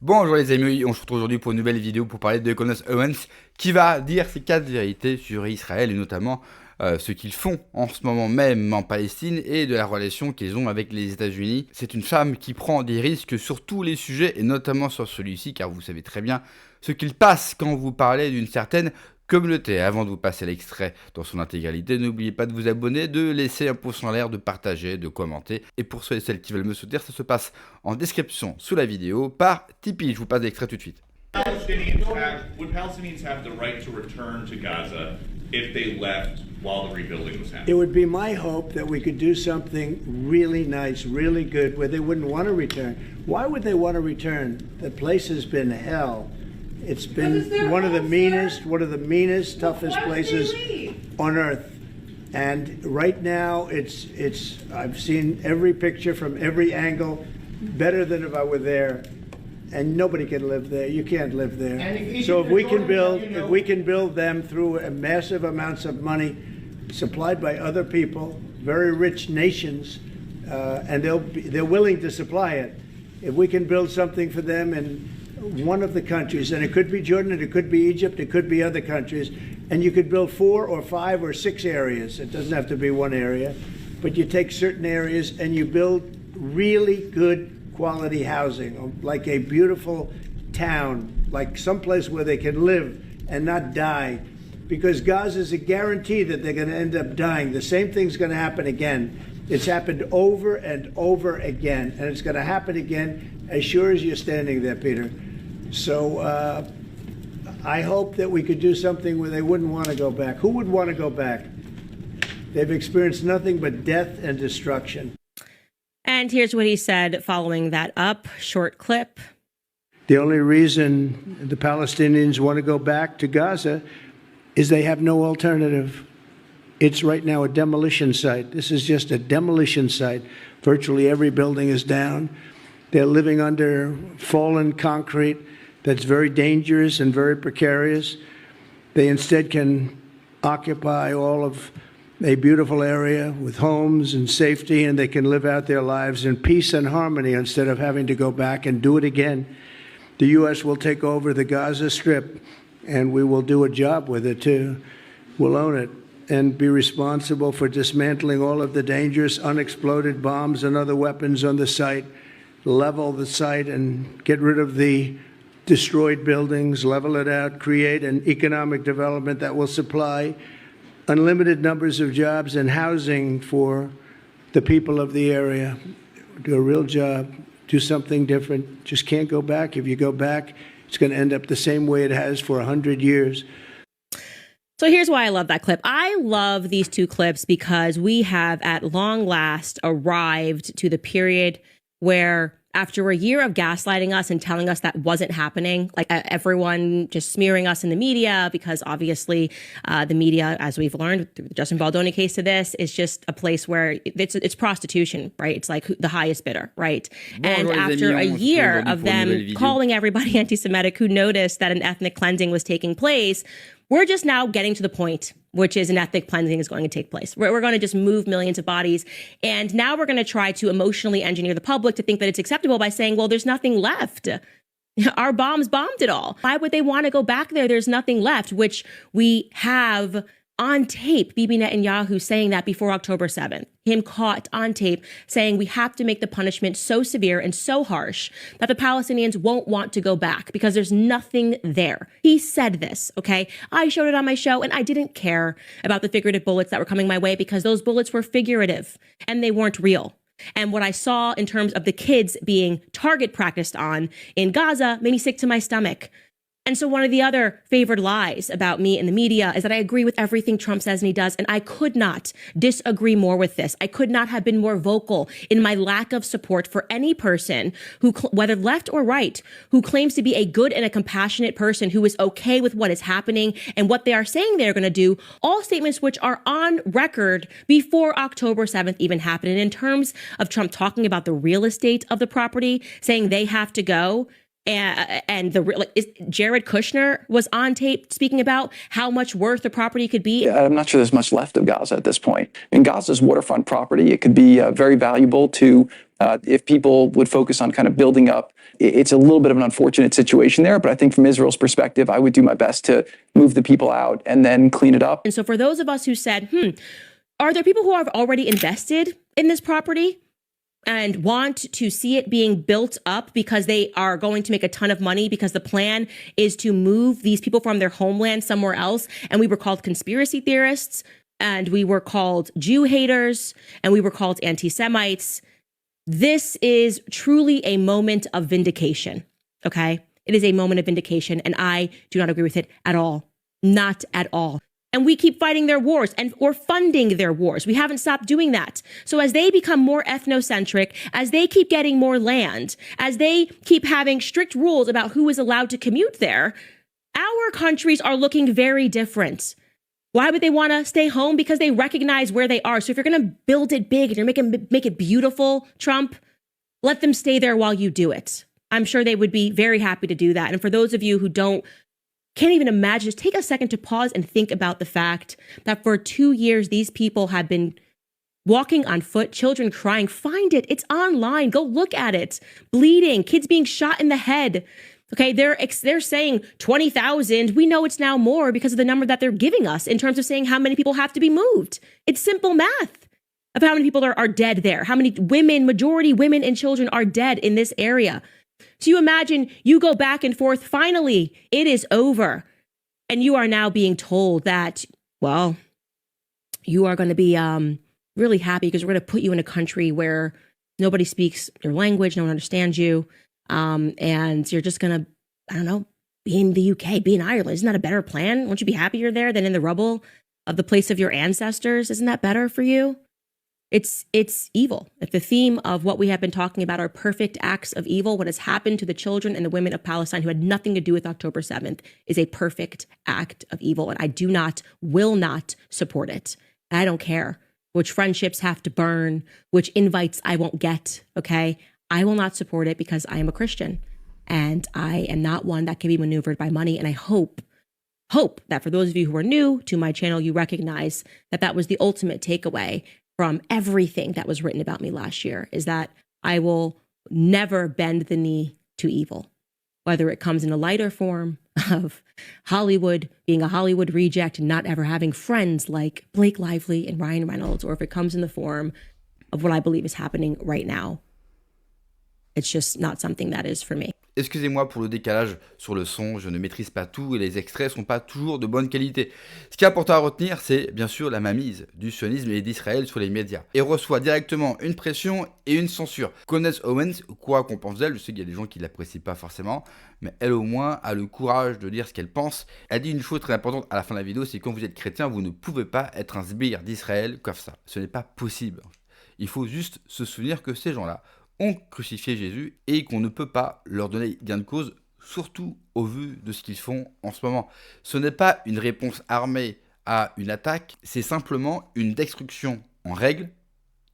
Bonjour les amis, on se retrouve aujourd'hui pour une nouvelle vidéo pour parler de Candace Owens qui va dire ses 4 vérités sur Israël et notamment ce qu'ils font en ce moment même en Palestine et de la relation qu'ils ont avec les États-Unis. C'est une femme qui prend des risques sur tous les sujets et notamment sur celui-ci car vous savez très bien ce qu'il passe quand vous parlez d'une certaine communauté. Avant de vous passer l'extrait dans son intégralité, n'oubliez pas de vous abonner, de laisser un pouce en l'air, de partager, de commenter. Et pour ceux et celles qui veulent me soutenir, ça se passe en description sous la vidéo par Tipeee. Je vous passe l'extrait tout de suite. Would Palestinians have the right to return to Gaza if they left while the rebuilding was happening? It would be my hope that we could do something really nice, really good, where they wouldn't want to return. Why would they want to return? The place has been hell. It's been one of the meanest, toughest places on earth. And right now, I've seen every picture from every angle, better than if I were there. And nobody can live there. You can't live there. So if we can build them through massive amounts of money supplied by other people, very rich nations, and they're willing to supply it. If we can build something for them in one of the countries, and it could be Jordan, and it could be Egypt, it could be other countries, and you could build 4 or 5 or 6 areas. It doesn't have to be one area, but you take certain areas and you build really good quality housing, like a beautiful town, like someplace where they can live and not die, because Gaza is a guarantee that they're going to end up dying. The same thing's going to happen again. It's happened over and over again, and it's going to happen again as sure as you're standing there, Peter. So I hope that we could do something where they wouldn't want to go back. Who would want to go back? They've experienced nothing but death and destruction. And here's what he said following that up. Short clip. The only reason the Palestinians want to go back to Gaza is they have no alternative. It's right now a demolition site. This is just a demolition site. Virtually every building is down. They're living under fallen concrete that's very dangerous and very precarious. They instead can occupy all of a beautiful area with homes and safety, and they can live out their lives in peace and harmony instead of having to go back and do it again. The U.S. will take over the Gaza Strip, and we will do a job with it, too. We'll own it and be responsible for dismantling all of the dangerous unexploded bombs and other weapons on the site, level the site and get rid of the destroyed buildings, level it out, create an economic development that will supply unlimited numbers of jobs and housing for the people of the area. Do a real job, do something different. Just can't go back. If you go back, it's going to end up the same way it has for 100 years. So here's why I love that clip. I love these two clips because we have at long last arrived to the period where after a year of gaslighting us and telling us that wasn't happening, like everyone just smearing us in the media, because obviously the media, as we've learned through the Justin Baldoni case to this, is just a place where it's prostitution, right? It's like the highest bidder, right? And after a year of them calling everybody anti-Semitic who noticed that an ethnic cleansing was taking place, we're just now getting to the point, which is an ethnic cleansing is going to take place. We're going to just move millions of bodies. And now we're going to try to emotionally engineer the public to think that it's acceptable by saying, well, there's nothing left. Our bombs bombed it all. Why would they want to go back there? There's nothing left, which we have on tape, Bibi Netanyahu saying that before October 7th, him caught on tape saying we have to make the punishment so severe and so harsh that the Palestinians won't want to go back because there's nothing there. He said this, okay? I showed it on my show and I didn't care about the figurative bullets that were coming my way because those bullets were figurative and they weren't real. And what I saw in terms of the kids being target practiced on in Gaza made me sick to my stomach. And so one of the other favored lies about me in the media is that I agree with everything Trump says and he does. And I could not disagree more with this. I could not have been more vocal in my lack of support for any person who, whether left or right, who claims to be a good and a compassionate person who is okay with what is happening and what they are saying they're going to do. All statements which are on record before October 7th even happened. And in terms of Trump talking about the real estate of the property, saying they have to go, and Jared Kushner was on tape speaking about how much worth the property could be. I'm not sure there's much left of Gaza at this point. In Gaza's waterfront property, it could be very valuable to If people would focus on kind of building up, it's a little bit of an unfortunate situation there, but I think from Israel's perspective, I would do my best to move the people out and then clean it up. And so for those of us who said, are there people who have already invested in this property and want to see it being built up because they are going to make a ton of money because the plan is to move these people from their homeland somewhere else? And we were called conspiracy theorists, and we were called Jew haters, and we were called anti-Semites. This is truly a moment of vindication, okay? It is a moment of vindication, and I do not agree with it at all. Not at all. And we keep fighting their wars or funding their wars. We haven't stopped doing that. So as they become more ethnocentric, as they keep getting more land, as they keep having strict rules about who is allowed to commute there, our countries are looking very different. Why would they want to stay home? Because they recognize where they are. So if you're going to build it big and you're make it beautiful, Trump, let them stay there while you do it. I'm sure they would be very happy to do that. And for those of you who can't even imagine, just take a second to pause and think about the fact that for 2 years, these people have been walking on foot, children crying. Find it. It's online. Go look at it. Bleeding, kids being shot in the head. Okay, they're saying 20,000. We know it's now more because of the number that they're giving us in terms of saying how many people have to be moved. It's simple math of how many people are dead there, how many women, majority women and children are dead in this area. So you imagine you go back and forth. Finally, it is over. And you are now being told that, well, you are going to be really happy because we're going to put you in a country where nobody speaks your language, no one understands you. And you're just going to, I don't know, be in the UK, be in Ireland. Isn't that a better plan? Won't you be happier there than in the rubble of the place of your ancestors? Isn't that better for you? It's evil. If the theme of what we have been talking about are perfect acts of evil, what has happened to the children and the women of Palestine who had nothing to do with October 7th is a perfect act of evil. And I will not support it. I don't care which friendships have to burn, which invites I won't get, okay? I will not support it because I am a Christian and I am not one that can be maneuvered by money. And I hope that for those of you who are new to my channel, you recognize that was the ultimate takeaway from everything that was written about me last year, is that I will never bend the knee to evil, whether it comes in a lighter form of Hollywood, being a Hollywood reject and not ever having friends like Blake Lively and Ryan Reynolds, or if it comes in the form of what I believe is happening right now. It's just not something that is for me. Excusez-moi pour le décalage sur le son, je ne maîtrise pas tout et les extraits sont pas toujours de bonne qualité. Ce qui est important à retenir, c'est bien sûr la mainmise du sionisme et d'Israël sur les médias. Et reçoit directement une pression et une censure. Candace Owens, quoi qu'on pense d'elle, je sais qu'il y a des gens qui ne l'apprécient pas forcément, mais elle au moins a le courage de dire ce qu'elle pense. Elle dit une chose très importante à la fin de la vidéo, c'est que quand vous êtes chrétien, vous ne pouvez pas être un sbire d'Israël comme ça. Ce n'est pas possible. Il faut juste se souvenir que ces gens-là ont crucifié Jésus et qu'on ne peut pas leur donner gain de cause, surtout au vu de ce qu'ils font en ce moment. Ce n'est pas une réponse armée à une attaque, c'est simplement une destruction en règle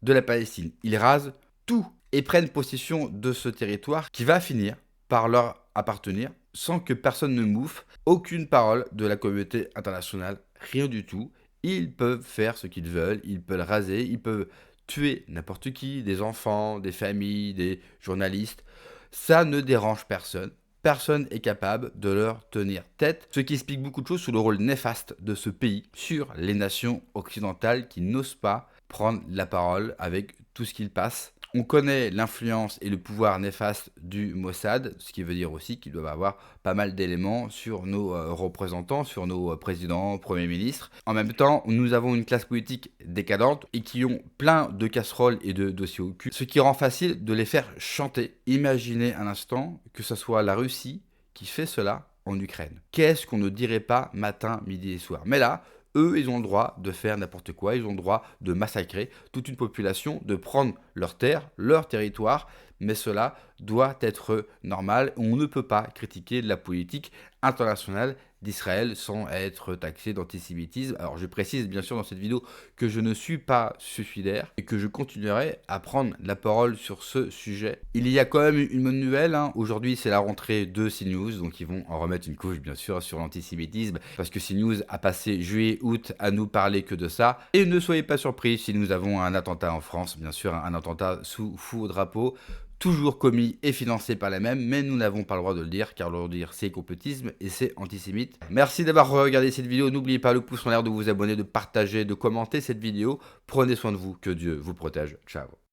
de la Palestine. Ils rasent tout et prennent possession de ce territoire qui va finir par leur appartenir sans que personne ne mouffe, aucune parole de la communauté internationale, rien du tout. Ils peuvent faire ce qu'ils veulent, ils peuvent raser, ils peuvent tuer n'importe qui, des enfants, des familles, des journalistes. Ça ne dérange personne. Personne est capable de leur tenir tête, ce qui explique beaucoup de choses sur le rôle néfaste de ce pays sur les nations occidentales qui n'osent pas prendre la parole avec tout ce qu'il passe. On connaît l'influence et le pouvoir néfaste du Mossad, ce qui veut dire aussi qu'ils doivent avoir pas mal d'éléments sur nos représentants, sur nos présidents, premiers ministres. En même temps, nous avons une classe politique décadente et qui ont plein de casseroles et de dossiers au cul, ce qui rend facile de les faire chanter. Imaginez un instant que ce soit la Russie qui fait cela en Ukraine. Qu'est-ce qu'on ne dirait pas matin, midi et soir? Mais là, eux, ils ont le droit de faire n'importe quoi, ils ont le droit de massacrer toute une population, de prendre leurs terres, leur territoire, mais cela doit être normal. On ne peut pas critiquer la politique internationale d'Israël sans être taxé d'antisémitisme. Alors je précise bien sûr dans cette vidéo que je ne suis pas suicidaire et que je continuerai à prendre la parole sur ce sujet. Il y a quand même une bonne nouvelle, hein. Aujourd'hui c'est la rentrée de CNews, donc ils vont en remettre une couche bien sûr sur l'antisémitisme, parce que CNews a passé juillet, août à nous parler que de ça. Et ne soyez pas surpris si nous avons un attentat en France, bien sûr un attentat attentats sous faux drapeau, toujours commis et financés par les mêmes, mais nous n'avons pas le droit de le dire, car le dire c'est complotisme et c'est antisémite. Merci d'avoir regardé cette vidéo, n'oubliez pas le pouce en l'air, de vous abonner, de partager, de commenter cette vidéo. Prenez soin de vous, que Dieu vous protège, ciao.